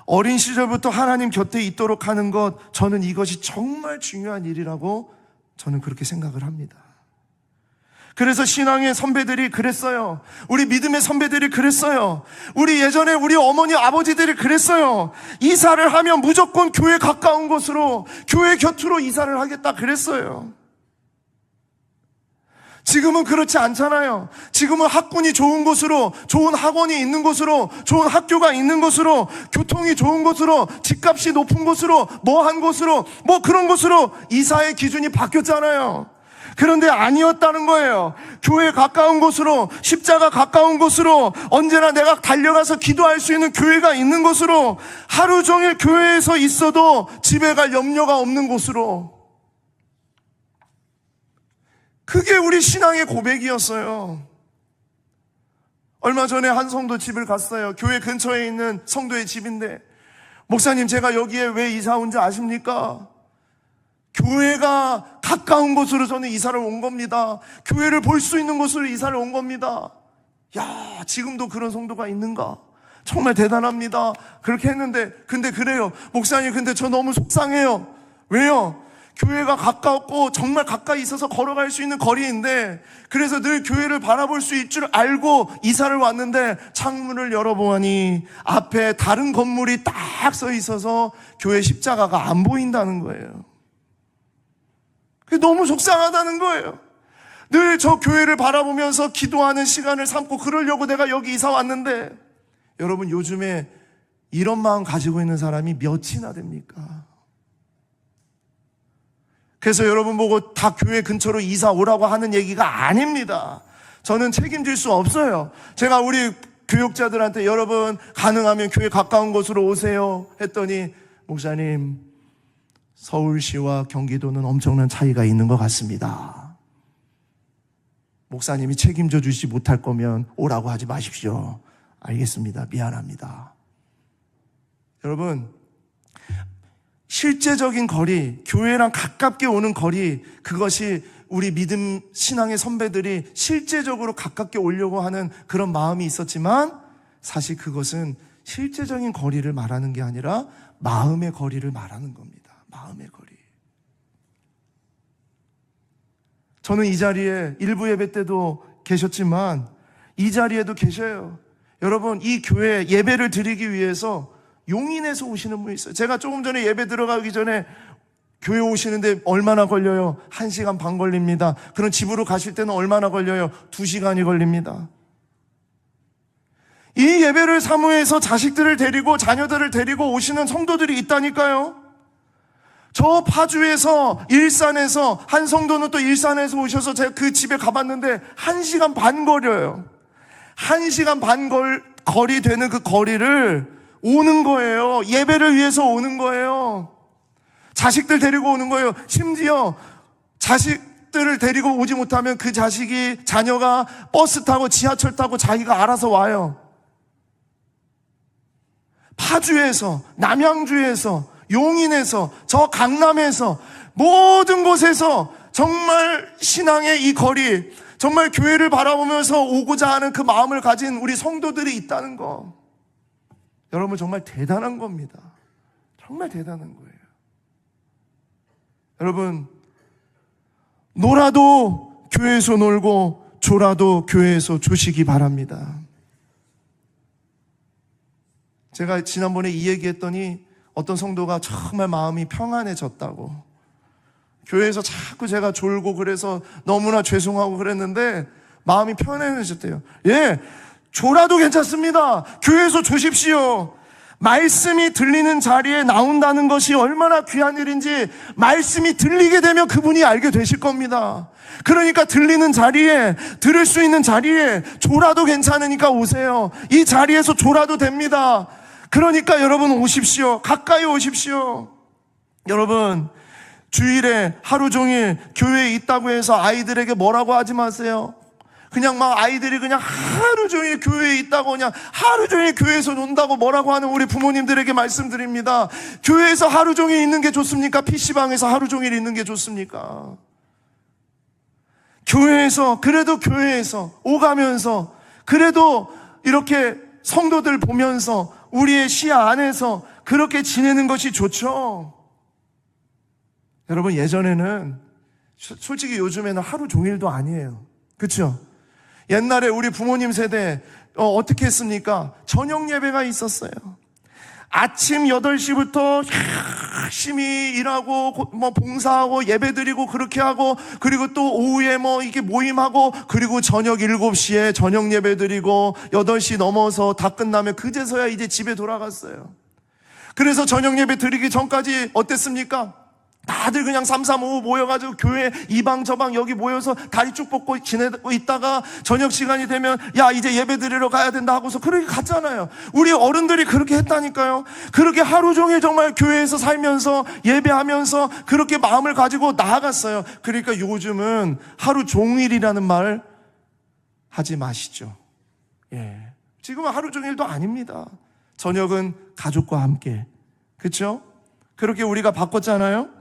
어린 시절부터 하나님 곁에 있도록 하는 것, 저는 이것이 정말 중요한 일이라고 저는 그렇게 생각을 합니다. 그래서 신앙의 선배들이 그랬어요. 우리 믿음의 선배들이 그랬어요. 우리 예전에 우리 어머니 아버지들이 그랬어요. 이사를 하면 무조건 교회 가까운 곳으로, 교회 곁으로 이사를 하겠다 그랬어요. 지금은 그렇지 않잖아요. 지금은 학군이 좋은 곳으로, 좋은 학원이 있는 곳으로, 좋은 학교가 있는 곳으로, 교통이 좋은 곳으로, 집값이 높은 곳으로, 한 곳으로, 그런 곳으로 이사의 기준이 바뀌었잖아요. 그런데 아니었다는 거예요. 교회 가까운 곳으로, 십자가 가까운 곳으로, 언제나 내가 달려가서 기도할 수 있는 교회가 있는 곳으로, 하루 종일 교회에서 있어도 집에 갈 염려가 없는 곳으로. 그게 우리 신앙의 고백이었어요. 얼마 전에 한 성도 집을 갔어요. 교회 근처에 있는 성도의 집인데, 목사님, 제가 여기에 왜 이사 온지 아십니까? 교회가 가까운 곳으로 저는 이사를 온 겁니다. 교회를 볼 수 있는 곳으로 이사를 온 겁니다. 야, 지금도 그런 성도가 있는가? 정말 대단합니다. 그렇게 했는데, 근데 그래요. 목사님, 근데 저 너무 속상해요. 왜요? 교회가 가까웠고 정말 가까이 있어서 걸어갈 수 있는 거리인데, 그래서 늘 교회를 바라볼 수 있을 줄 알고 이사를 왔는데 창문을 열어보니 앞에 다른 건물이 딱 서 있어서 교회 십자가가 안 보인다는 거예요. 그게 너무 속상하다는 거예요. 늘 저 교회를 바라보면서 기도하는 시간을 삼고 그러려고 내가 여기 이사 왔는데, 여러분 요즘에 이런 마음 가지고 있는 사람이 몇이나 됩니까? 그래서 여러분 보고 다 교회 근처로 이사 오라고 하는 얘기가 아닙니다. 저는 책임질 수 없어요. 제가 우리 교육자들한테 여러분 가능하면 교회 가까운 곳으로 오세요 했더니, 목사님 서울시와 경기도는 엄청난 차이가 있는 것 같습니다. 목사님이 책임져 주지 못할 거면 오라고 하지 마십시오. 알겠습니다. 미안합니다. 여러분, 실제적인 거리, 교회랑 가깝게 오는 거리, 그것이 우리 믿음 신앙의 선배들이 실제적으로 가깝게 오려고 하는 그런 마음이 있었지만, 사실 그것은 실제적인 거리를 말하는 게 아니라 마음의 거리를 말하는 겁니다. 마음의 거리. 저는 이 자리에 일부 예배 때도 계셨지만 이 자리에도 계셔요. 여러분, 이 교회 예배를 드리기 위해서 용인에서 오시는 분이 있어요. 제가 조금 전에 예배 들어가기 전에 교회 오시는데 얼마나 걸려요? 1시간 반 걸립니다. 그럼 집으로 가실 때는 얼마나 걸려요? 2시간이 걸립니다. 이 예배를 사모해서 자식들을 데리고 자녀들을 데리고 오시는 성도들이 있다니까요. 저 파주에서, 일산에서, 한 성도는 또 일산에서 오셔서 제가 그 집에 가봤는데 1시간 반 걸려요. 1시간 반 거리 되는 그 거리를 오는 거예요. 예배를 위해서 오는 거예요. 자식들 데리고 오는 거예요. 심지어 자식들을 데리고 오지 못하면 그 자녀가 버스 타고 지하철 타고 자기가 알아서 와요. 파주에서, 남양주에서, 용인에서, 저 강남에서, 모든 곳에서 정말 신앙의 이 거리, 정말 교회를 바라보면서 오고자 하는 그 마음을 가진 우리 성도들이 있다는 거, 여러분 정말 대단한 겁니다. 정말 대단한 거예요. 여러분, 놀아도 교회에서 놀고 졸아도 교회에서 조시기 바랍니다. 제가 지난번에 이 얘기했더니 어떤 성도가 정말 마음이 평안해졌다고, 교회에서 자꾸 제가 졸고 그래서 너무나 죄송하고 그랬는데 마음이 편안해졌대요. 예, 졸아도 괜찮습니다. 교회에서 조십시오. 말씀이 들리는 자리에 나온다는 것이 얼마나 귀한 일인지 말씀이 들리게 되면 그분이 알게 되실 겁니다. 그러니까 들리는 자리에, 들을 수 있는 자리에 졸아도 괜찮으니까 오세요. 이 자리에서 졸아도 됩니다. 그러니까 여러분 오십시오. 가까이 오십시오. 여러분, 주일에 하루 종일 교회에 있다고 해서 아이들에게 뭐라고 하지 마세요. 그냥 막 아이들이 그냥 하루 종일 교회에 있다고, 그냥 하루 종일 교회에서 논다고 뭐라고 하는 우리 부모님들에게 말씀드립니다. 교회에서 하루 종일 있는 게 좋습니까? PC방에서 하루 종일 있는 게 좋습니까? 교회에서, 그래도 교회에서 오가면서, 그래도 이렇게 성도들 보면서 우리의 시야 안에서 그렇게 지내는 것이 좋죠. 여러분, 예전에는, 솔직히 요즘에는 하루 종일도 아니에요. 그렇죠? 옛날에 우리 부모님 세대 어떻게 했습니까? 저녁 예배가 있었어요. 아침 8시부터 열심히 일하고 봉사하고 예배드리고 그렇게 하고, 그리고 또 오후에 이게 모임하고, 그리고 저녁 7시에 저녁 예배드리고 8시 넘어서 다 끝나면 그제서야 이제 집에 돌아갔어요. 그래서 저녁 예배 드리기 전까지 어땠습니까? 다들 그냥 335 모여가지고 교회 이방 저방 여기 모여서 다리 쭉 뻗고 지내고 있다가 저녁 시간이 되면 야, 이제 예배 드리러 가야 된다 하고서 그렇게 갔잖아요. 우리 어른들이 그렇게 했다니까요. 그렇게 하루 종일 정말 교회에서 살면서 예배하면서 그렇게 마음을 가지고 나아갔어요. 그러니까 요즘은 하루 종일이라는 말 하지 마시죠. 예, 지금은 하루 종일도 아닙니다. 저녁은 가족과 함께, 그렇죠? 그렇게 우리가 바꿨잖아요.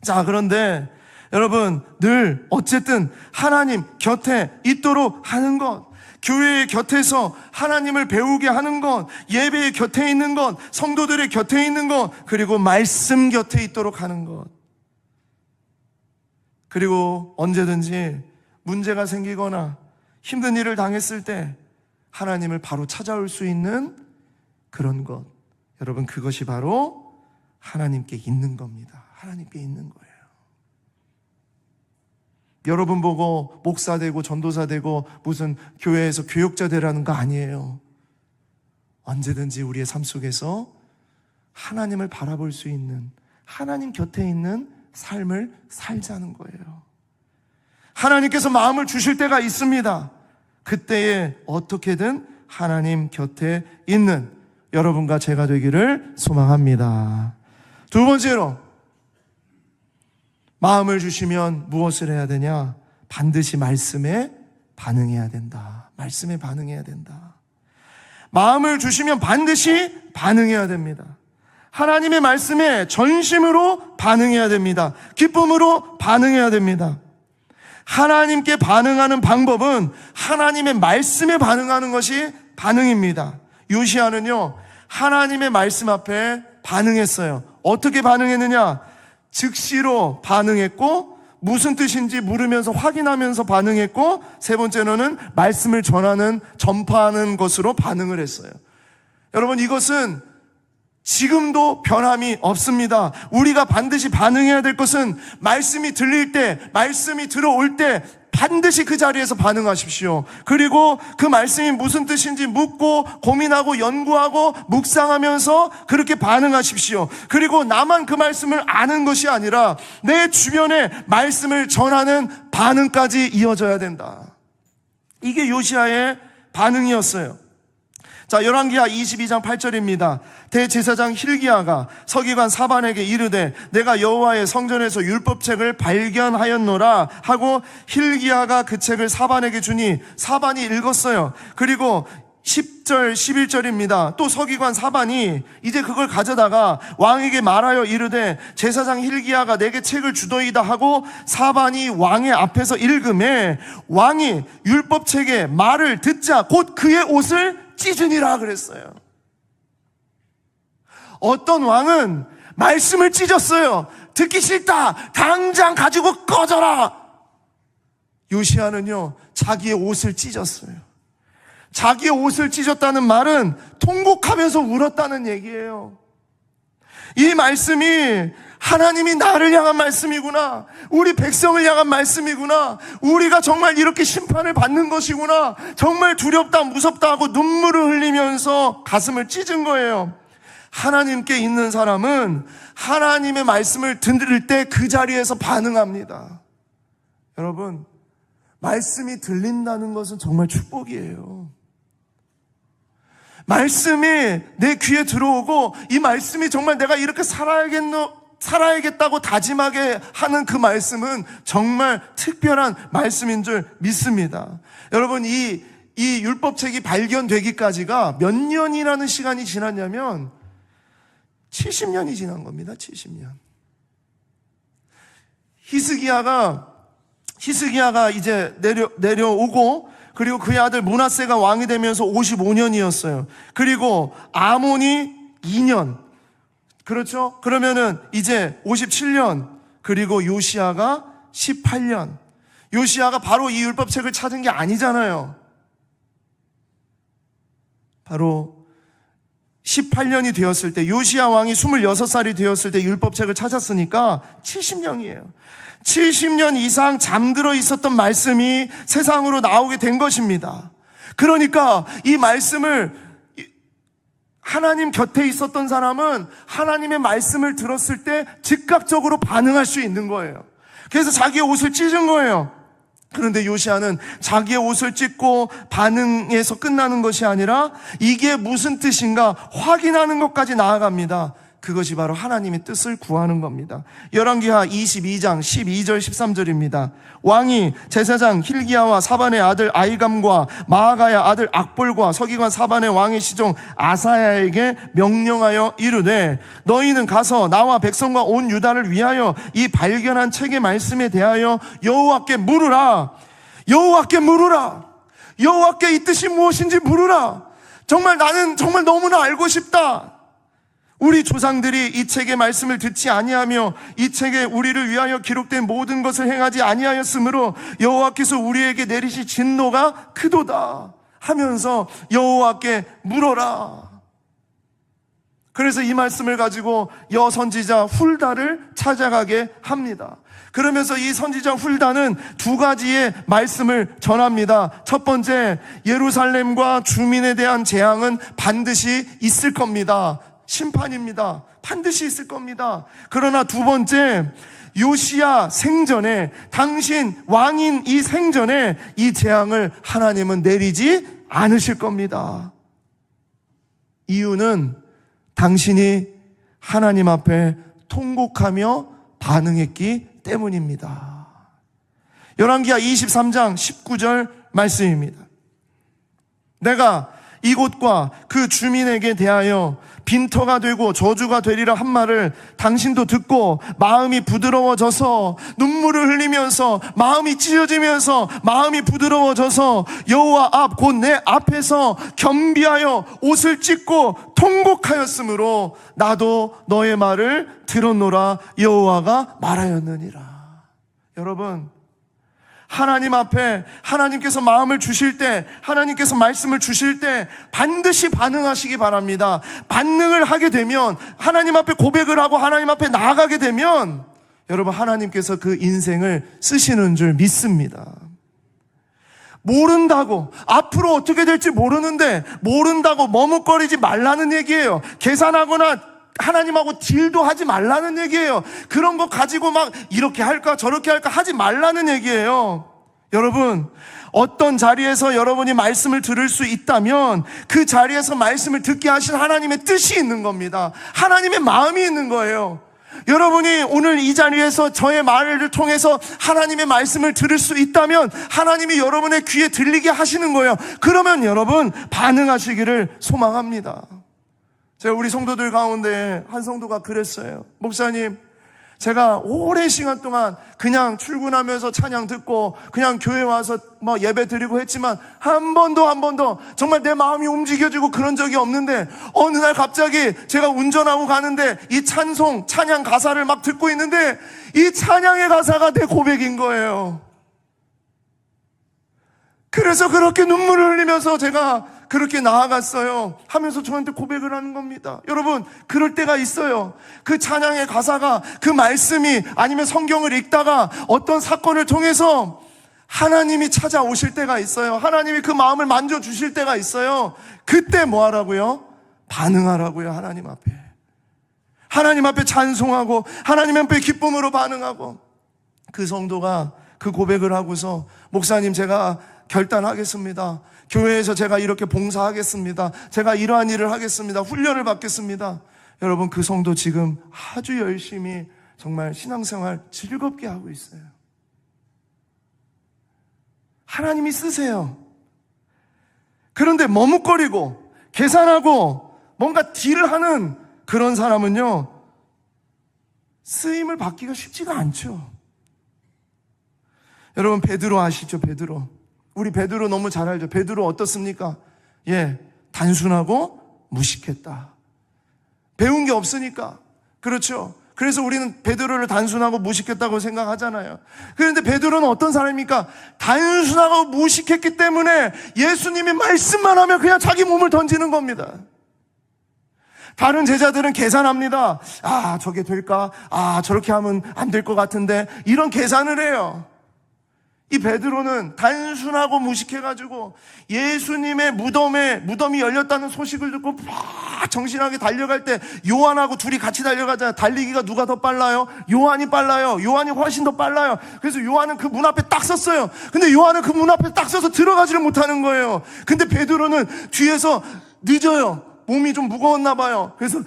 자, 그런데 여러분, 늘 어쨌든 하나님 곁에 있도록 하는 것, 교회의 곁에서 하나님을 배우게 하는 것, 예배의 곁에 있는 것, 성도들의 곁에 있는 것, 그리고 말씀 곁에 있도록 하는 것. 그리고 언제든지 문제가 생기거나 힘든 일을 당했을 때 하나님을 바로 찾아올 수 있는 그런 것. 여러분, 그것이 바로 하나님께 있는 겁니다. 하나님께 있는 거예요. 여러분 보고 목사 되고 전도사 되고 무슨 교회에서 교육자 되라는 거 아니에요. 언제든지 우리의 삶 속에서 하나님을 바라볼 수 있는, 하나님 곁에 있는 삶을 살자는 거예요. 하나님께서 마음을 주실 때가 있습니다. 그때에 어떻게든 하나님 곁에 있는 여러분과 제가 되기를 소망합니다. 두 번째로, 마음을 주시면 무엇을 해야 되냐? 반드시 말씀에 반응해야 된다. 말씀에 반응해야 된다. 마음을 주시면 반드시 반응해야 됩니다. 하나님의 말씀에 전심으로 반응해야 됩니다. 기쁨으로 반응해야 됩니다. 하나님께 반응하는 방법은 하나님의 말씀에 반응하는 것이 반응입니다. 요시야는요, 하나님의 말씀 앞에 반응했어요. 어떻게 반응했느냐? 즉시로 반응했고, 무슨 뜻인지 물으면서 확인하면서 반응했고, 세 번째로는 말씀을 전파하는 것으로 반응을 했어요. 여러분, 이것은 지금도 변함이 없습니다. 우리가 반드시 반응해야 될 것은 말씀이 들릴 때, 말씀이 들어올 때 반드시 그 자리에서 반응하십시오. 그리고 그 말씀이 무슨 뜻인지 묻고 고민하고 연구하고 묵상하면서 그렇게 반응하십시오. 그리고 나만 그 말씀을 아는 것이 아니라 내 주변에 말씀을 전하는 반응까지 이어져야 된다. 이게 요시야의 반응이었어요. 자, 열왕기하 22장 8절입니다. 대제사장 힐기야가 서기관 사반에게 이르되 내가 여호와의 성전에서 율법책을 발견하였노라 하고 힐기야가 그 책을 사반에게 주니 사반이 읽었어요. 그리고 10절 11절입니다. 또 서기관 사반이 이제 그걸 가져다가 왕에게 말하여 이르되 제사장 힐기야가 내게 책을 주더이다 하고 사반이 왕의 앞에서 읽음에 왕이 율법책의 말을 듣자 곧 그의 옷을 찢으니라 그랬어요. 어떤 왕은 말씀을 찢었어요. 듣기 싫다. 당장 가지고 꺼져라. 요시야는요, 자기의 옷을 찢었어요. 자기의 옷을 찢었다는 말은 통곡하면서 울었다는 얘기예요. 이 말씀이 하나님이 나를 향한 말씀이구나. 우리 백성을 향한 말씀이구나. 우리가 정말 이렇게 심판을 받는 것이구나. 정말 두렵다, 무섭다 하고 눈물을 흘리면서 가슴을 찢은 거예요. 하나님께 있는 사람은 하나님의 말씀을 들을 때 그 자리에서 반응합니다. 여러분, 말씀이 들린다는 것은 정말 축복이에요. 말씀이 내 귀에 들어오고 이 말씀이 정말 내가 이렇게 살아야겠다고 다짐하게 하는 그 말씀은 정말 특별한 말씀인 줄 믿습니다. 여러분, 이 율법책이 발견되기까지가 몇 년이라는 시간이 지났냐면 70년이 지난 겁니다. 70년. 히스기야가 이제 내려오고, 그리고 그의 아들 므낫세가 왕이 되면서 55년이었어요. 그리고 아몬이 2년. 그렇죠? 그러면은 이제 57년. 그리고 요시야가 18년. 요시야가 바로 이 율법책을 찾은 게 아니잖아요. 바로 18년이 되었을 때, 요시야 왕이 26살이 되었을 때 율법책을 찾았으니까 70년이에요. 70년 이상 잠들어 있었던 말씀이 세상으로 나오게 된 것입니다. 그러니까 이 말씀을, 하나님 곁에 있었던 사람은 하나님의 말씀을 들었을 때 즉각적으로 반응할 수 있는 거예요. 그래서 자기의 옷을 찢은 거예요. 그런데 요시야는 자기의 옷을 찢고 반응해서 끝나는 것이 아니라 이게 무슨 뜻인가 확인하는 것까지 나아갑니다. 그것이 바로 하나님의 뜻을 구하는 겁니다. 열왕기하 22장 12절 13절입니다. 왕이 제사장 힐기야와 사반의 아들 아이감과 마아가야 아들 악볼과 서기관 사반의 왕의 시종 아사야에게 명령하여 이르되 너희는 가서 나와 백성과 온 유다를 위하여 이 발견한 책의 말씀에 대하여 여호와께 물으라. 여호와께 물으라. 여호와께 이 뜻이 무엇인지 물으라. 정말 나는 정말 너무나 알고 싶다. 우리 조상들이 이 책의 말씀을 듣지 아니하며 이 책에 우리를 위하여 기록된 모든 것을 행하지 아니하였으므로 여호와께서 우리에게 내리실 진노가 크도다 하면서 여호와께 물어라. 그래서 이 말씀을 가지고 여선지자 훌다를 찾아가게 합니다. 그러면서 이 선지자 훌다는 두 가지의 말씀을 전합니다. 첫 번째, 예루살렘과 주민에 대한 재앙은 반드시 있을 겁니다. 심판입니다. 반드시 있을 겁니다. 그러나 두 번째, 요시야 생전에, 당신 왕인 이 생전에 이 재앙을 하나님은 내리지 않으실 겁니다. 이유는 당신이 하나님 앞에 통곡하며 반응했기 때문입니다. 열왕기하 23장 19절 말씀입니다. 내가 이곳과 그 주민에게 대하여 빈터가 되고 저주가 되리라 한 말을 당신도 듣고 마음이 부드러워져서 눈물을 흘리면서 마음이 찢어지면서 마음이 부드러워져서 여호와 앞 곧 내 앞에서 겸비하여 옷을 찢고 통곡하였으므로 나도 너의 말을 들었노라 여호와가 말하였느니라. 여러분, 하나님 앞에 하나님께서 마음을 주실 때, 하나님께서 말씀을 주실 때 반드시 반응하시기 바랍니다. 반응을 하게 되면, 하나님 앞에 고백을 하고 하나님 앞에 나아가게 되면 여러분, 하나님께서 그 인생을 쓰시는 줄 믿습니다. 모른다고, 앞으로 어떻게 될지 모르는데 모른다고 머뭇거리지 말라는 얘기예요. 계산하거나 하나님하고 딜도 하지 말라는 얘기예요. 그런 거 가지고 막 이렇게 할까 저렇게 할까 하지 말라는 얘기예요. 여러분, 어떤 자리에서 여러분이 말씀을 들을 수 있다면 그 자리에서 말씀을 듣게 하신 하나님의 뜻이 있는 겁니다. 하나님의 마음이 있는 거예요. 여러분이 오늘 이 자리에서 저의 말을 통해서 하나님의 말씀을 들을 수 있다면 하나님이 여러분의 귀에 들리게 하시는 거예요. 그러면 여러분 반응하시기를 소망합니다. 제가 우리 성도들 가운데 한 성도가 그랬어요. 목사님, 제가 오랜 시간 동안 그냥 출근하면서 찬양 듣고 그냥 교회 와서 뭐 예배 드리고 했지만 한 번도 정말 내 마음이 움직여지고 그런 적이 없는데 어느 날 갑자기 제가 운전하고 가는데 이 찬양 가사를 막 듣고 있는데 이 찬양의 가사가 내 고백인 거예요. 그래서 그렇게 눈물을 흘리면서 제가 그렇게 나아갔어요 하면서 저한테 고백을 하는 겁니다. 여러분, 그럴 때가 있어요. 그 찬양의 가사가, 그 말씀이, 아니면 성경을 읽다가 어떤 사건을 통해서 하나님이 찾아오실 때가 있어요. 하나님이 그 마음을 만져주실 때가 있어요. 그때 뭐 하라고요? 반응하라고요. 하나님 앞에. 하나님 앞에 찬송하고 하나님 앞에 기쁨으로 반응하고. 그 성도가 그 고백을 하고서 목사님, 제가 결단하겠습니다. 교회에서 제가 이렇게 봉사하겠습니다. 제가 이러한 일을 하겠습니다. 훈련을 받겠습니다. 여러분, 그 성도 지금 아주 열심히 정말 신앙생활 즐겁게 하고 있어요. 하나님이 쓰세요. 그런데 머뭇거리고 계산하고 뭔가 딜을 하는 그런 사람은요, 쓰임을 받기가 쉽지가 않죠. 여러분, 베드로 아시죠? 베드로. 우리 베드로 너무 잘 알죠. 베드로 어떻습니까? 단순하고 무식했다. 배운 게 없으니까. 그렇죠. 그래서 우리는 베드로를 단순하고 무식했다고 생각하잖아요. 그런데 베드로는 어떤 사람입니까? 단순하고 무식했기 때문에 예수님이 말씀만 하면 그냥 자기 몸을 던지는 겁니다. 다른 제자들은 계산합니다. 아, 저게 될까? 아, 저렇게 하면 안 될 것 같은데. 이런 계산을 해요. 이 베드로는 단순하고 무식해가지고 예수님의 무덤이 열렸다는 소식을 듣고 막 정신하게 달려갈 때 요한하고 둘이 같이 달려가잖아요. 달리기가 누가 더 빨라요? 요한이 빨라요. 요한이 훨씬 더 빨라요. 그래서 요한은 그 문 앞에 딱 섰어요. 근데 요한은 그 문 앞에 딱 서서 들어가지를 못하는 거예요. 근데 베드로는 뒤에서 늦어요. 몸이 좀 무거웠나 봐요. 그래서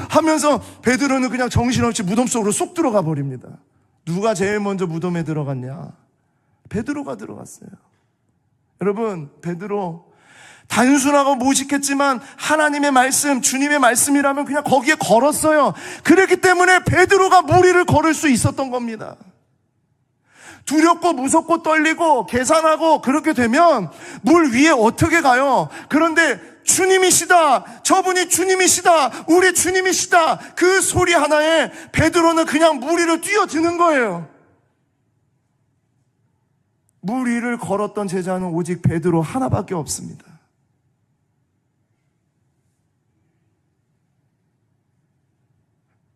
하면서 베드로는 그냥 정신없이 무덤 속으로 쏙 들어가 버립니다. 누가 제일 먼저 무덤에 들어갔냐? 베드로가 들어갔어요. 여러분, 베드로 단순하고 무식했지만 하나님의 말씀, 주님의 말씀이라면 그냥 거기에 걸었어요. 그랬기 때문에 베드로가 무리를 걸을 수 있었던 겁니다. 두렵고 무섭고 떨리고 계산하고 그렇게 되면 물 위에 어떻게 가요? 그런데 주님이시다, 저분이 주님이시다, 우리 주님이시다, 그 소리 하나에 베드로는 그냥 물 위로 뛰어드는 거예요. 물 위를 걸었던 제자는 오직 베드로 하나밖에 없습니다.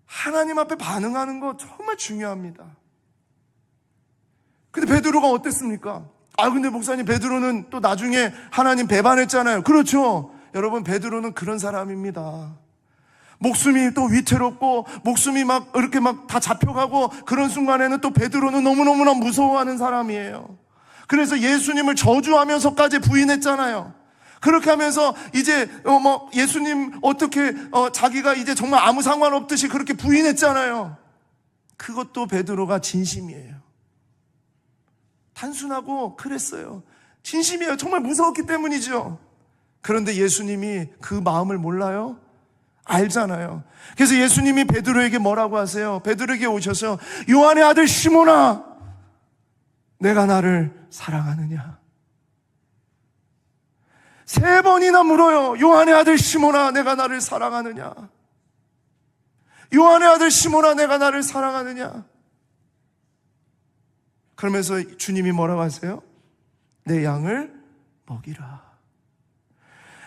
하나님 앞에 반응하는 거 정말 중요합니다. 근데 베드로가 어땠습니까? 근데 목사님, 베드로는 또 나중에 하나님 배반했잖아요. 그렇죠. 여러분, 베드로는 그런 사람입니다. 목숨이 또 위태롭고 목숨이 막 이렇게 막 다 잡혀가고 그런 순간에는 또 베드로는 너무너무나 무서워하는 사람이에요. 그래서 예수님을 저주하면서까지 부인했잖아요. 그렇게 하면서 이제 예수님 어떻게 자기가 이제 정말 아무 상관없듯이 그렇게 부인했잖아요. 그것도 베드로가 진심이에요. 단순하고 그랬어요. 진심이에요. 정말 무서웠기 때문이죠. 그런데 예수님이 그 마음을 몰라요? 알잖아요. 그래서 예수님이 베드로에게 뭐라고 하세요? 베드로에게 오셔서 요한의 아들 시몬아, 내가 나를 사랑하느냐? 3번이나 물어요. 요한의 아들 시몬아, 내가 나를 사랑하느냐? 요한의 아들 시몬아, 내가 나를 사랑하느냐? 그러면서 주님이 뭐라고 하세요? 내 양을 먹이라.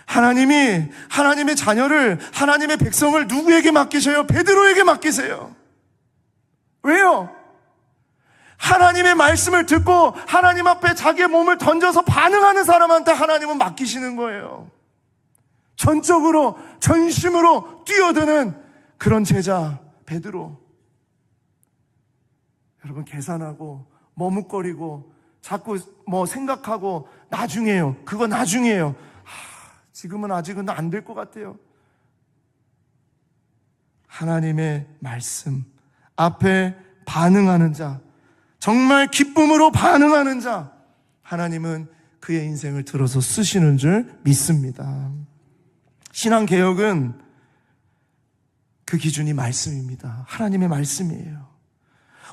하나님이 하나님의 자녀를, 하나님의 백성을 누구에게 맡기셔요? 베드로에게 맡기세요. 왜요? 하나님의 말씀을 듣고 하나님 앞에 자기의 몸을 던져서 반응하는 사람한테 하나님은 맡기시는 거예요. 전적으로, 전심으로 뛰어드는 그런 제자 베드로. 여러분, 계산하고 머뭇거리고 자꾸 생각하고 나중에요. 그거 나중에요. 지금은 아직은 안 될 것 같아요. 하나님의 말씀 앞에 반응하는 자, 정말 기쁨으로 반응하는 자, 하나님은 그의 인생을 들어서 쓰시는 줄 믿습니다. 신앙개혁은 그 기준이 말씀입니다. 하나님의 말씀이에요.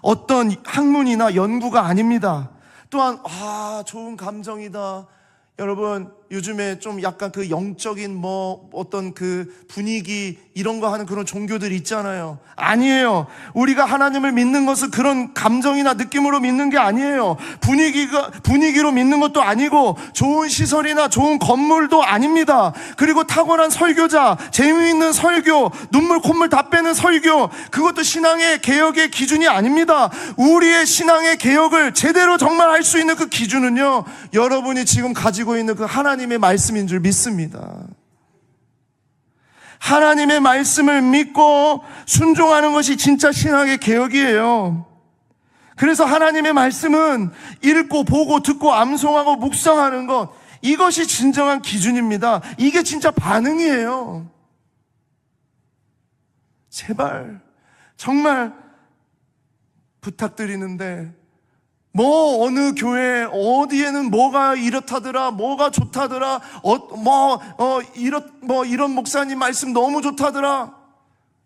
어떤 학문이나 연구가 아닙니다. 또한 좋은 감정이다. 여러분, 요즘에 좀 약간 그 영적인 어떤 그 분위기 이런 거 하는 그런 종교들 있잖아요. 아니에요. 우리가 하나님을 믿는 것은 그런 감정이나 느낌으로 믿는 게 아니에요. 분위기로 믿는 것도 아니고 좋은 시설이나 좋은 건물도 아닙니다. 그리고 탁월한 설교자, 재미있는 설교, 눈물 콧물 다 빼는 설교, 그것도 신앙의 개혁의 기준이 아닙니다. 우리의 신앙의 개혁을 제대로 정말 할 수 있는 그 기준은요, 여러분이 지금 가지고 있는 그 하나님의 말씀인 줄 믿습니다. 하나님의 말씀을 믿고 순종하는 것이 진짜 신앙의 개혁이에요. 그래서 하나님의 말씀은 읽고 보고 듣고 암송하고 묵상하는 것, 이것이 진정한 기준입니다. 이게 진짜 반응이에요. 제발 정말 부탁드리는데, 어느 교회, 어디에는 뭐가 이렇다더라, 뭐가 좋다더라, 이런 목사님 말씀 너무 좋다더라.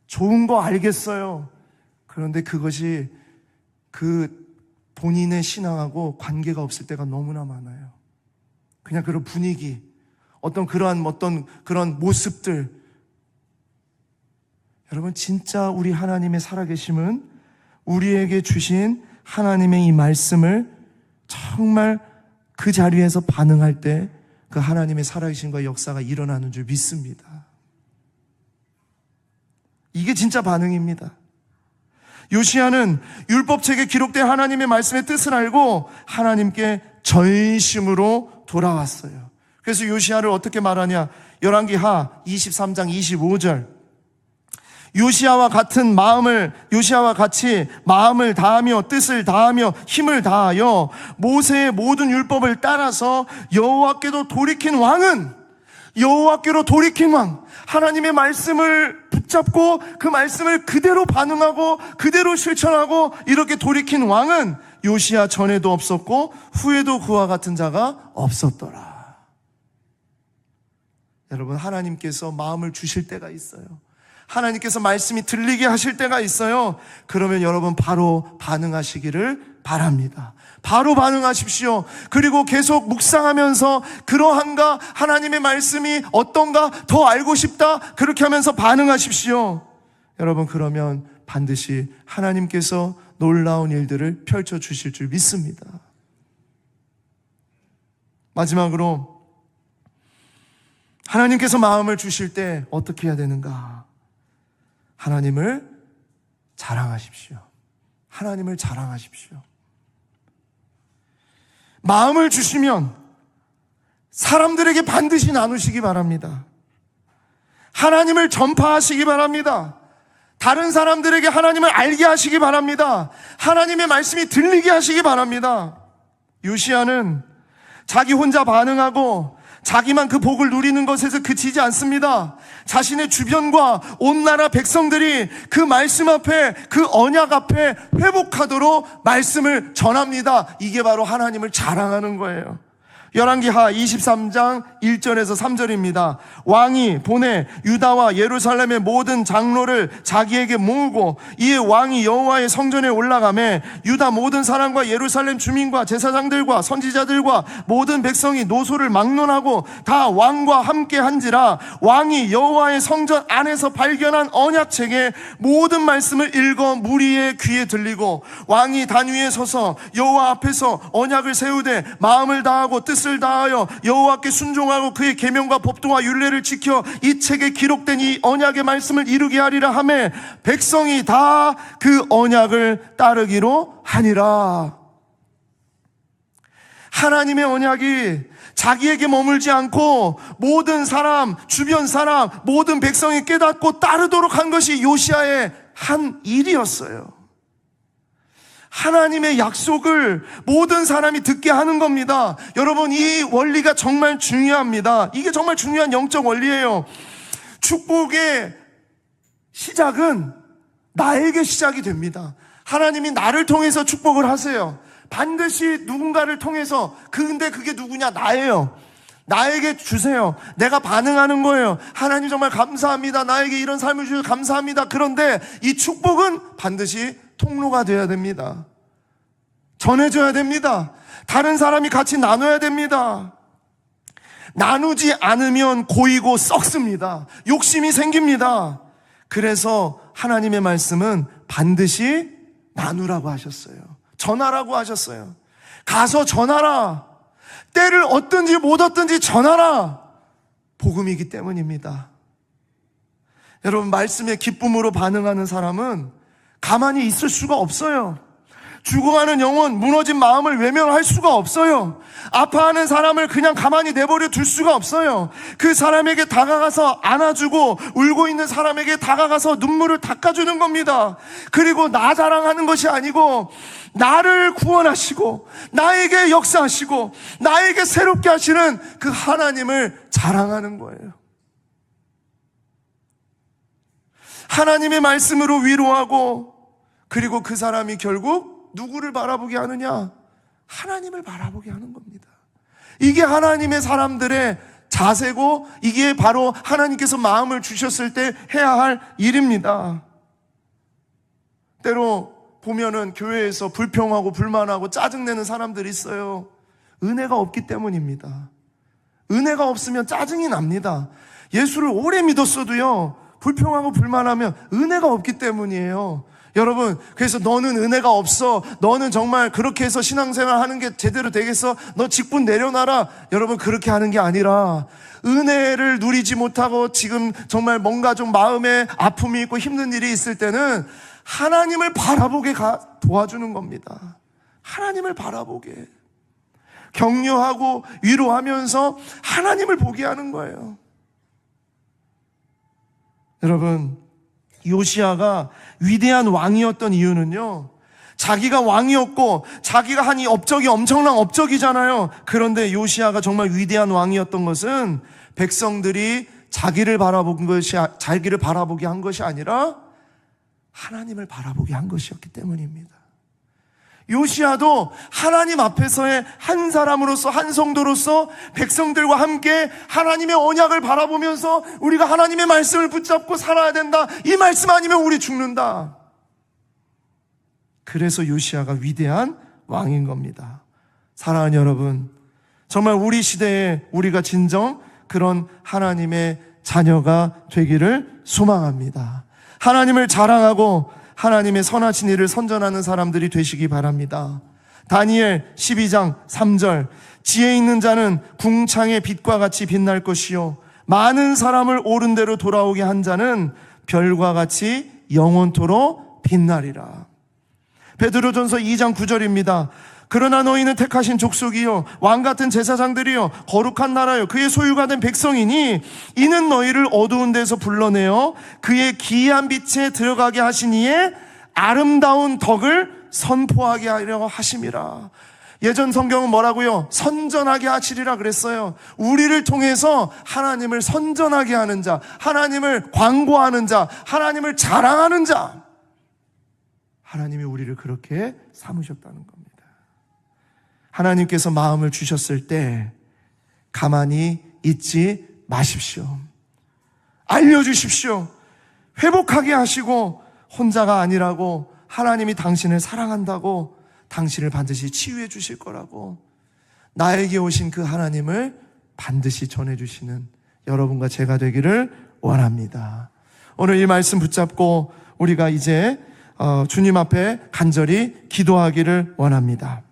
좋은 거 알겠어요. 그런데 그것이 그 본인의 신앙하고 관계가 없을 때가 너무나 많아요. 그냥 그런 분위기, 어떤 그런 모습들. 여러분, 진짜 우리 하나님의 살아계심은 우리에게 주신 하나님의 이 말씀을 정말 그 자리에서 반응할 때 그 하나님의 살아계심과 역사가 일어나는 줄 믿습니다. 이게 진짜 반응입니다. 요시야는 율법책에 기록된 하나님의 말씀의 뜻을 알고 하나님께 전심으로 돌아왔어요. 그래서 요시야를 어떻게 말하냐? 열왕기하 23장 25절. 요시야와 같이 마음을 다하며 뜻을 다하며 힘을 다하여 모세의 모든 율법을 따라서 여호와께로 돌이킨 왕, 하나님의 말씀을 붙잡고 그 말씀을 그대로 반응하고 그대로 실천하고 이렇게 돌이킨 왕은 요시야 전에도 없었고 후에도 그와 같은 자가 없었더라. 여러분, 하나님께서 마음을 주실 때가 있어요. 하나님께서 말씀이 들리게 하실 때가 있어요. 그러면 여러분 바로 반응하시기를 바랍니다. 바로 반응하십시오. 그리고 계속 묵상하면서 그러한가, 하나님의 말씀이 어떤가 더 알고 싶다, 그렇게 하면서 반응하십시오. 여러분, 그러면 반드시 하나님께서 놀라운 일들을 펼쳐주실 줄 믿습니다. 마지막으로 하나님께서 마음을 주실 때 어떻게 해야 되는가? 하나님을 자랑하십시오. 하나님을 자랑하십시오. 마음을 주시면 사람들에게 반드시 나누시기 바랍니다. 하나님을 전파하시기 바랍니다. 다른 사람들에게 하나님을 알게 하시기 바랍니다. 하나님의 말씀이 들리게 하시기 바랍니다. 요시야는 자기 혼자 반응하고 자기만 그 복을 누리는 것에서 그치지 않습니다. 자신의 주변과 온 나라 백성들이 그 말씀 앞에, 그 언약 앞에 회복하도록 말씀을 전합니다. 이게 바로 하나님을 자랑하는 거예요. 열왕기하 23장 1절에서 3절입니다. 왕이 보내 유다와 예루살렘의 모든 장로를 자기에게 모으고 이에 왕이 여호와의 성전에 올라가매 유다 모든 사람과 예루살렘 주민과 제사장들과 선지자들과 모든 백성이 노소를 막론하고 다 왕과 함께 한지라. 왕이 여호와의 성전 안에서 발견한 언약책의 모든 말씀을 읽어 무리의 귀에 들리고 왕이 단 위에 서서 여호와 앞에서 언약을 세우되 마음을 다하고 뜻을 다하여 여호와께 순종하고 그의 계명과 법도와 율례를 지켜 이 책에 기록된 이 언약의 말씀을 이루게 하리라 하매 백성이 다 그 언약을 따르기로 하니라. 하나님의 언약이 자기에게 머물지 않고 모든 사람, 주변 사람, 모든 백성이 깨닫고 따르도록 한 것이 요시야의 한 일이었어요. 하나님의 약속을 모든 사람이 듣게 하는 겁니다. 여러분, 이 원리가 정말 중요합니다. 이게 정말 중요한 영적 원리예요. 축복의 시작은 나에게 시작이 됩니다. 하나님이 나를 통해서 축복을 하세요. 반드시 누군가를 통해서. 근데 그게 누구냐? 나예요. 나에게 주세요. 내가 반응하는 거예요. 하나님 정말 감사합니다. 나에게 이런 삶을 주셔서 감사합니다. 그런데 이 축복은 반드시 통로가 되어야 됩니다. 전해줘야 됩니다. 다른 사람이 같이 나눠야 됩니다. 나누지 않으면 고이고 썩습니다. 욕심이 생깁니다. 그래서 하나님의 말씀은 반드시 나누라고 하셨어요. 전하라고 하셨어요. 가서 전하라. 때를 얻든지 못 얻든지 전하라. 복음이기 때문입니다. 여러분, 말씀의 기쁨으로 반응하는 사람은 가만히 있을 수가 없어요. 죽어가는 영혼, 무너진 마음을 외면할 수가 없어요. 아파하는 사람을 그냥 가만히 내버려 둘 수가 없어요. 그 사람에게 다가가서 안아주고 울고 있는 사람에게 다가가서 눈물을 닦아주는 겁니다. 그리고 나 자랑하는 것이 아니고 나를 구원하시고 나에게 역사하시고 나에게 새롭게 하시는 그 하나님을 자랑하는 거예요. 하나님의 말씀으로 위로하고, 그리고 그 사람이 결국 누구를 바라보게 하느냐? 하나님을 바라보게 하는 겁니다. 이게 하나님의 사람들의 자세고, 이게 바로 하나님께서 마음을 주셨을 때 해야 할 일입니다. 때로 보면은 교회에서 불평하고 불만하고 짜증내는 사람들이 있어요. 은혜가 없기 때문입니다. 은혜가 없으면 짜증이 납니다. 예수를 오래 믿었어도요, 불평하고 불만하면 은혜가 없기 때문이에요. 여러분, 그래서 너는 은혜가 없어, 너는 정말 그렇게 해서 신앙생활 하는 게 제대로 되겠어, 너 직분 내려놔라, 여러분, 그렇게 하는 게 아니라 은혜를 누리지 못하고 지금 정말 뭔가 좀 마음에 아픔이 있고 힘든 일이 있을 때는 하나님을 바라보게 도와주는 겁니다. 하나님을 바라보게 격려하고 위로하면서 하나님을 보게 하는 거예요. 여러분, 요시야가 위대한 왕이었던 이유는요, 자기가 왕이었고 자기가 한 이 업적이 엄청난 업적이잖아요. 그런데 요시야가 정말 위대한 왕이었던 것은 백성들이 자기를 바라보게 한 것이 아니라 하나님을 바라보게 한 것이었기 때문입니다. 요시야도 하나님 앞에서의 한 사람으로서, 한 성도로서 백성들과 함께 하나님의 언약을 바라보면서 우리가 하나님의 말씀을 붙잡고 살아야 된다. 이 말씀 아니면 우리 죽는다. 그래서 요시야가 위대한 왕인 겁니다. 사랑하는 여러분, 정말 우리 시대에 우리가 진정 그런 하나님의 자녀가 되기를 소망합니다. 하나님을 자랑하고 하나님의 선하신 일을 선전하는 사람들이 되시기 바랍니다. 다니엘 12장 3절, 지혜 있는 자는 궁창의 빛과 같이 빛날 것이요 많은 사람을 옳은 대로 돌아오게 한 자는 별과 같이 영원토록 빛나리라. 베드로전서 2장 9절입니다. 그러나 너희는 택하신 족속이요 왕같은 제사장들이요 거룩한 나라요 그의 소유가 된 백성이니 이는 너희를 어두운 데서 불러내어 그의 기이한 빛에 들어가게 하신 이의 아름다운 덕을 선포하게 하려 하심이라. 예전 성경은 뭐라고요? 선전하게 하시리라 그랬어요. 우리를 통해서 하나님을 선전하게 하는 자, 하나님을 광고하는 자, 하나님을 자랑하는 자, 하나님이 우리를 그렇게 삼으셨다는 겁니다. 하나님께서 마음을 주셨을 때 가만히 있지 마십시오. 알려주십시오. 회복하게 하시고 혼자가 아니라고, 하나님이 당신을 사랑한다고, 당신을 반드시 치유해 주실 거라고, 나에게 오신 그 하나님을 반드시 전해주시는 여러분과 제가 되기를 원합니다. 오늘 이 말씀 붙잡고 우리가 이제 주님 앞에 간절히 기도하기를 원합니다.